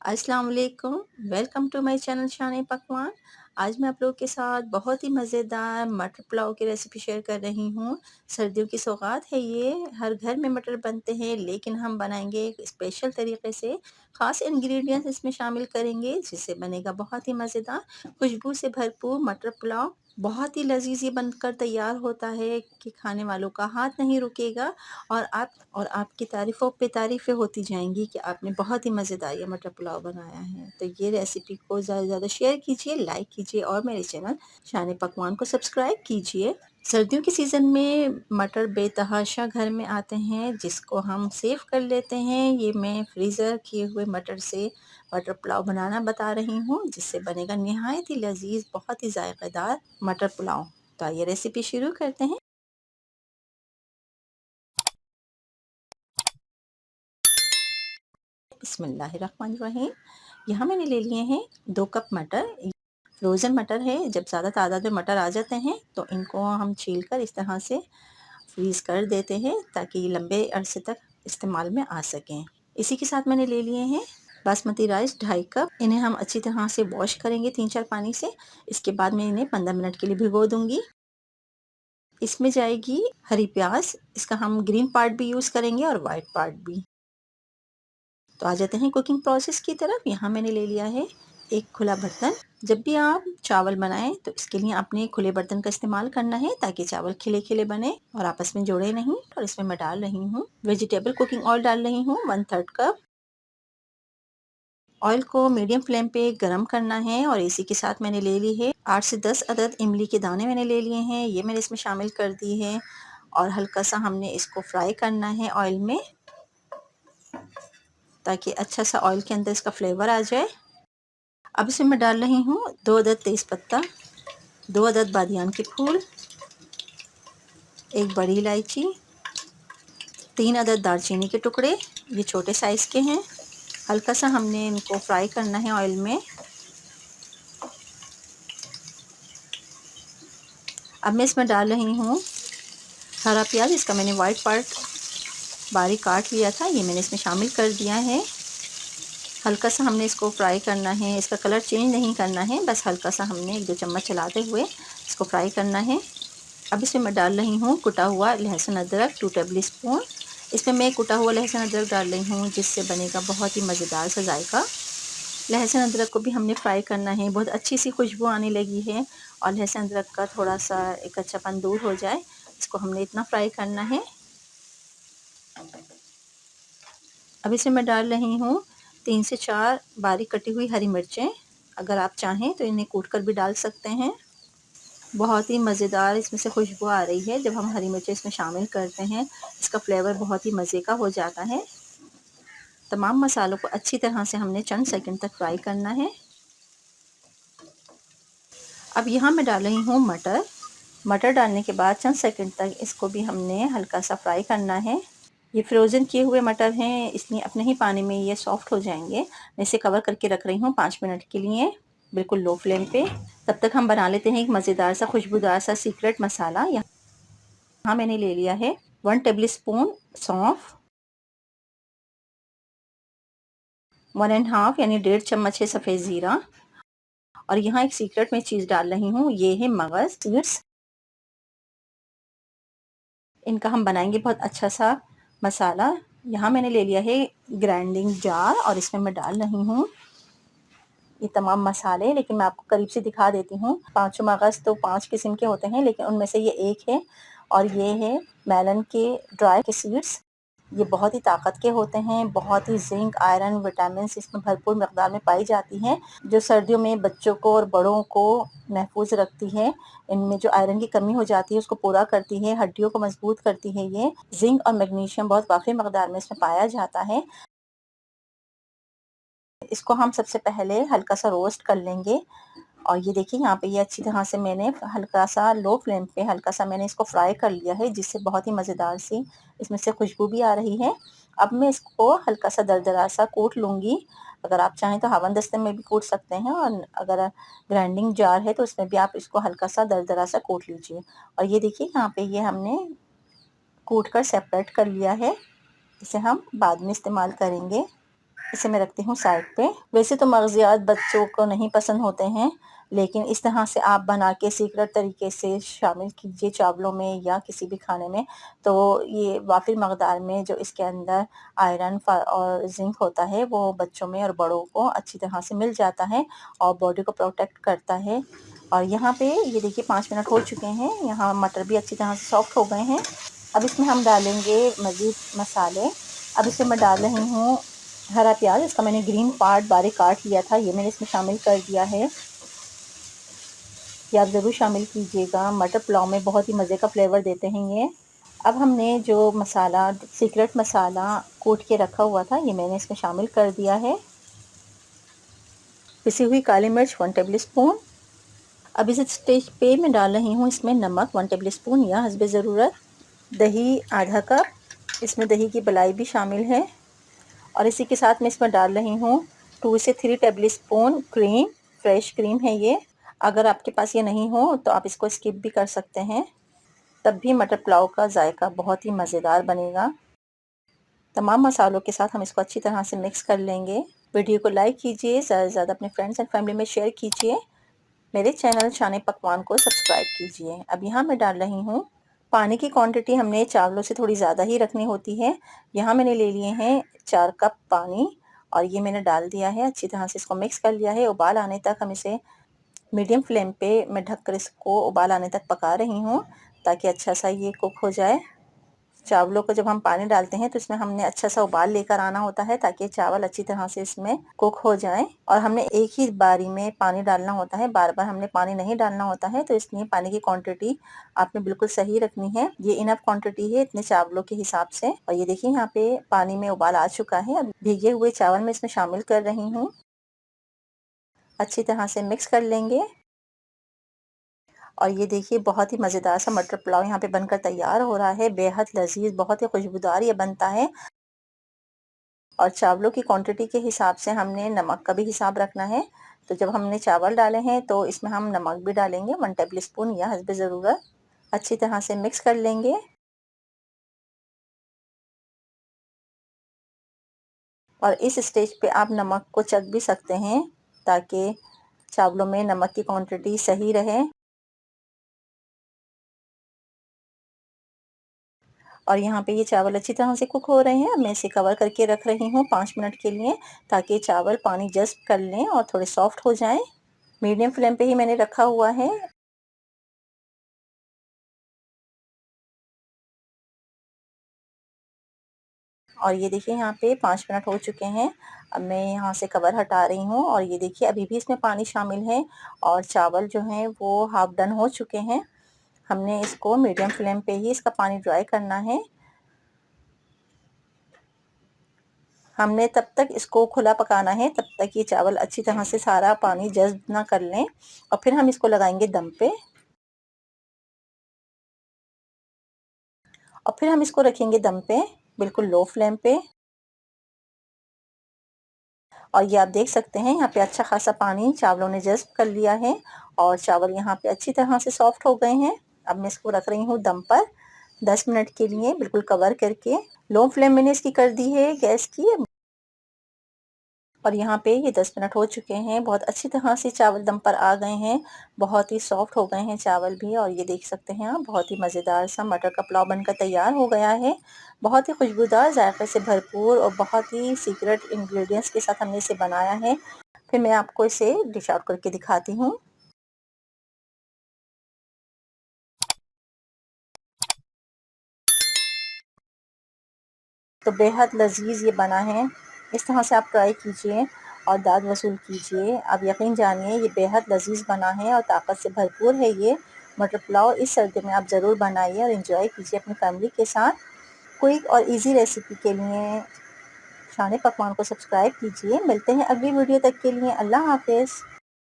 अस्सलाम वालेकुम, welcome to my channel शान पकवान। आज मैं आप लोगों के साथ बहुत ही मज़ेदार मटर पुलाव की रेसिपी शेयर कर रही हूँ। सर्दियों की सौगात है ये, हर घर में मटर बनते हैं लेकिन हम बनाएँगे एक स्पेशल तरीके से। ख़ास इंग्रीडिएंट्स इसमें शामिल करेंगे जिससे बनेगा बहुत ही मज़ेदार, खुशबू से भरपूर मटर पुलाव। बहुत ही लज़ीज़ ये बनकर तैयार होता है कि खाने वालों का हाथ नहीं रुकेगा और आपकी तारीफ़ों पे तारीफ़ें होती जाएँगी कि आपने बहुत ही मज़ेदार ये मटर पुलाव बनाया है। तो ये रेसिपी को ज़्यादा से ज़्यादा शेयर कीजिए, लाइक कीजिए और मेरे चैनल शान पकवान को सब्सक्राइब कीजिए। सर्दियों के सीज़न में मटर बेतहाशा घर में आते हैं जिसको हम सेव कर लेते हैं। ये मैं फ्रीज़र किए हुए मटर से मटर पुलाव बनाना बता रही हूँ जिससे बनेगा निहायत ही लज़ीज़, बहुत ही ज़ायक़ेदार मटर पुलाव। तो आइए रेसिपी शुरू करते हैं। बिस्मिल्लाहिर्रहमानिर्रहीम। यहाँ मैंने ले लिए हैं 2 कप मटर। फ्रोज़न मटर है, जब ज़्यादा तादाद में मटर आ जाते हैं तो इनको हम छील कर इस तरह से फ्रीज़ कर देते हैं ताकि ये लंबे अरसे तक इस्तेमाल में आ सकें। इसी के साथ मैंने ले लिए हैं बासमती राइस 2.5 कप। इन्हें हम अच्छी तरह से वॉश करेंगे 3-4 पानी से। इसके बाद मैं इन्हें 15 मिनट के लिए भिगो दूँगी। इसमें जाएगी हरी प्याज़, इसका हम ग्रीन पार्ट भी यूज़ करेंगे और वाइट पार्ट भी। तो आ जाते हैं कुकिंग प्रोसेस की तरफ। यहाँ मैंने ले लिया है एक खुला बर्तन। जब भी आप चावल बनाएं तो इसके लिए आपने खुले बर्तन का इस्तेमाल करना है ताकि चावल खिले खिले बने और आपस में जुड़े नहीं। और इसमें मैं डाल रही हूँ वेजिटेबल कुकिंग ऑयल, डाल रही हूँ 1/3 कप। ऑयल को मीडियम फ्लेम पे गरम करना है और इसी के साथ मैंने ले ली है 8 से 10 अदद इमली के दाने मैंने ले लिए हैं। ये मैंने इसमें शामिल कर दी है और हल्का सा हमने इसको फ्राई करना है ऑयल में ताकि अच्छा सा ऑयल के अंदर इसका फ्लेवर आ जाए। अब इसमें मैं डाल रही हूँ 2 अदद तेज़पत्ता, 2 अदद बादियान के फूल, 1 बड़ी इलायची, 3 अदद दालचीनी के टुकड़े, ये छोटे साइज़ के हैं। हल्का सा हमने इनको फ्राई करना है ऑयल में। अब मैं इसमें डाल रही हूँ हरा प्याज, इसका मैंने वाइट पार्ट बारीक काट लिया था, ये मैंने इसमें शामिल कर दिया है। हल्का सा हमने इसको फ्राई करना है, इसका कलर चेंज नहीं करना है, बस हल्का सा हमने 1-2 चम्मच चलाते हुए इसको फ्राई करना है। अब इसमें मैं डाल रही हूँ कुटा हुआ लहसुन अदरक 2 टेबल स्पून। इसमें मैं कुटा हुआ लहसुन अदरक डाल रही हूँ जिससे बनेगा बहुत ही मज़ेदार सा जायका। लहसुन अदरक को भी हमने फ्राई करना है, बहुत अच्छी सी खुशबू आने लगी है और लहसुन अदरक का थोड़ा सा एक कच्चापन दूर हो जाए, इसको हमने इतना फ्राई करना है। अब इसमें मैं डाल रही हूँ 3 से 4 बारीक कटी हुई हरी मिर्चें। अगर आप चाहें तो इन्हें कूट कर भी डाल सकते हैं। बहुत ही मज़ेदार इसमें से खुशबू आ रही है जब हम हरी मिर्चें इसमें शामिल करते हैं, इसका फ्लेवर बहुत ही मज़े का हो जाता है। तमाम मसालों को अच्छी तरह से हमने चंद सेकंड तक फ्राई करना है। अब यहाँ मैं डाल रही हूँ मटर। मटर डालने के बाद चंद सेकंड तक इसको भी हमने हल्का सा फ्राई करना है। ये फ्रोज़न किए हुए मटर हैं इसलिए अपने ही पानी में ये सॉफ्ट हो जाएंगे। मैं इसे कवर करके रख रही हूँ 5 मिनट के लिए, बिल्कुल लो फ्लेम पे। तब तक हम बना लेते हैं एक मज़ेदार सा खुशबूदार सा सीक्रेट मसाला। यहाँ मैंने ले लिया है 1 टेबल स्पून सौंफ, 1 एंड हाफ यानी 1.5 चम्मच है सफ़ेद ज़ीरा और यहाँ एक सीक्रेट में चीज़ डाल रही हूँ, ये है मगज़ सीड्स। इनका हम बनाएंगे बहुत अच्छा सा मसाला। यहाँ मैंने ले लिया है ग्राइंडिंग जार और इसमें मैं डाल रही हूँ ये तमाम मसाले, लेकिन मैं आपको करीब से दिखा देती हूँ। पाँचों मगज़ तो 5 किस्म के होते हैं लेकिन उनमें से ये एक है और ये है मेलन के ड्राई के सीड्स। ये बहुत ही ताकत के होते हैं, बहुत ही जिंक, आयरन, विटामिन्स इसमें भरपूर मकदार में पाई जाती हैं जो सर्दियों में बच्चों को और बड़ों को महफूज रखती है। इनमें जो आयरन की कमी हो जाती है उसको पूरा करती है, हड्डियों को मजबूत करती है। ये जिंक और मैग्नीशियम बहुत काफ़ी मकदार में इसमें पाया जाता है। इसको हम सबसे पहले हल्का सा रोस्ट कर लेंगे और ये देखिए यहाँ पे ये अच्छी तरह से मैंने हल्का सा लो फ्लेम पे हल्का सा मैंने इसको फ्राई कर लिया है जिससे बहुत ही मज़ेदार सी इसमें से खुशबू भी आ रही है। अब मैं इसको हल्का सा दरदरा सा कूट लूँगी। अगर आप चाहें तो हवन दस्ते में भी कूट सकते हैं और अगर ग्राइंडिंग जार है तो उसमें भी आप इसको हल्का सा दरदरा सा कूट लीजिए। और ये देखिए यहाँ पे ये हमने कूट कर सेपरेट कर लिया है, इसे हम बाद में इस्तेमाल करेंगे। इसे मैं रखती हूँ साइड पे। वैसे तो मगज़ियात बच्चों को नहीं पसंद होते हैं, लेकिन इस तरह से आप बना के सीक्रेट तरीके से शामिल कीजिए चावलों में या किसी भी खाने में, तो ये वाफ़िर मकदार में जो इसके अंदर आयरन और ज़िंक होता है वो बच्चों में और बड़ों को अच्छी तरह से मिल जाता है और बॉडी को प्रोटेक्ट करता है। और यहाँ पे ये देखिए 5 मिनट हो चुके हैं, यहाँ मटर भी अच्छी तरह से सॉफ्ट हो गए हैं। अब इसमें हम डालेंगे मज़ीद मसाले। अब इसमें मैं डाल रही हूँ हरा प्याज, इसका मैंने ग्रीन पार्ट बारीक काट लिया था, ये मैंने इसमें शामिल कर दिया है। ये आप ज़रूर शामिल कीजिएगा, मटर पुलाव में बहुत ही मज़े का फ्लेवर देते हैं ये। अब हमने जो मसाला सीक्रेट मसाला कूट के रखा हुआ था ये मैंने इसमें शामिल कर दिया है। पिसी हुई काली मिर्च 1 टेबल स्पून। अब इस स्टेज पे मैं डाल रही हूँ इसमें नमक 1 टेबल स्पून या हस्बे ज़रूरत। दही आधा कप, इसमें दही की मलाई भी शामिल है। और इसी के साथ मैं इसमें डाल रही हूँ 2 से 3 table spoon cream, fresh cream है ये। अगर आपके पास ये नहीं हो तो आप इसको स्किप भी कर सकते हैं, तब भी मटर पुलाव का जायका बहुत ही मज़ेदार बनेगा। तमाम मसालों के साथ हम इसको अच्छी तरह से मिक्स कर लेंगे। वीडियो को लाइक कीजिए, ज़्यादा से ज़्यादा अपने फ्रेंड्स एंड फैमिली में शेयर कीजिए। मेरे चैनल शान पकवान को सब्सक्राइब कीजिए। अब यहाँ मैं डाल रही हूँ पानी की क्वांटिटी हमने चावलों से थोड़ी ज़्यादा ही रखनी होती है। यहाँ मैंने ले लिए हैं 4 कप पानी और ये मैंने डाल दिया है। अच्छी तरह से इसको मिक्स कर लिया है। उबाल आने तक हम इसे मीडियम फ्लेम पे मैं ढककर इसको उबाल आने तक पका रही हूँ, ताकि अच्छा सा ये कुक हो जाए। चावलों को जब हम पानी डालते हैं तो इसमें हमने अच्छा सा उबाल लेकर आना होता है, ताकि चावल अच्छी तरह से इसमें कुक हो जाए। और हमने एक ही बारी में पानी डालना होता है, बार बार हमने पानी नहीं डालना होता है, तो इसलिए पानी की क्वांटिटी आपने बिल्कुल सही रखनी है। ये इनफ क्वांटिटी है इतने चावलों के हिसाब से। और ये देखिए यहाँ पे पानी में उबाल आ चुका है। अब भीगे हुए चावल मैं इसमें शामिल कर रही हूँ, अच्छी तरह से मिक्स कर लेंगे। और ये देखिए बहुत ही मज़ेदार सा मटर पुलाव यहाँ पे बनकर तैयार हो रहा है। बेहद लजीज, बहुत ही खुशबूदार ये बनता है। और चावलों की क्वांटिटी के हिसाब से हमने नमक का भी हिसाब रखना है। तो जब हमने चावल डाले हैं तो इसमें हम नमक भी डालेंगे 1 टेबल स्पून या हस्बे ज़रूरत। अच्छी तरह से मिक्स कर लेंगे। और इस स्टेज पे आप नमक को चख भी सकते हैं, ताकि चावलों में नमक की क्वांटिटी सही रहे। और यहाँ पे ये चावल अच्छी तरह से कुक हो रहे हैं। अब मैं इसे कवर करके रख रही हूँ 5 मिनट के लिए, ताकि चावल पानी जज़्ब कर लें और थोड़े सॉफ्ट हो जाएं। मीडियम फ्लेम पे ही मैंने रखा हुआ है। और ये देखिए यहाँ पे 5 मिनट हो चुके हैं। अब मैं यहाँ से कवर हटा रही हूँ और ये देखिए अभी भी इसमें पानी शामिल है और चावल जो हैं वो हाफ डन हो चुके हैं। हमने इसको मीडियम फ्लेम पे ही इसका पानी ड्राई करना है। हमने तब तक इसको खुला पकाना है, तब तक ये चावल अच्छी तरह से सारा पानी जज़्ब ना कर लें। और फिर हम इसको लगाएंगे दम पे और फिर हम इसको रखेंगे दम पे बिल्कुल लो फ्लेम पे। और ये आप देख सकते हैं यहाँ पे अच्छा खासा पानी चावलों ने जज़्ब कर लिया है और चावल यहाँ पे अच्छी तरह से सॉफ्ट हो गए हैं। अब मैं इसको रख रही हूँ दम पर 10 मिनट के लिए, बिल्कुल कवर करके। लो फ्लेम मैंने इसकी कर दी है गैस की। और यहाँ पे ये 10 मिनट हो चुके हैं। बहुत अच्छी तरह से चावल दम पर आ गए हैं, बहुत ही सॉफ्ट हो गए हैं चावल भी। और ये देख सकते हैं आप, बहुत ही मज़ेदार सा मटर का पुलाव बनकर तैयार हो गया है। बहुत ही खुशबूदार, जायके से भरपूर और बहुत ही सीक्रेट इंग्रेडिएंट्स के साथ हमने इसे बनाया है। फिर मैं आपको इसे डिश आउट करके दिखाती हूँ। तो बेहद लजीज ये बना है। इस तरह से आप ट्राई कीजिए और दाद वसूल कीजिए। आप यकीन जानिए ये बेहद लजीज बना है और ताकत से भरपूर है। ये मटर पुलाव इस सर्दी में आप ज़रूर बनाइए और इन्जॉय कीजिए अपनी फैमिली के साथ। क्विक और इजी रेसिपी के लिए शान पकवान को सब्सक्राइब कीजिए। मिलते हैं अगली वीडियो तक के लिए। अल्लाह हाफिज़।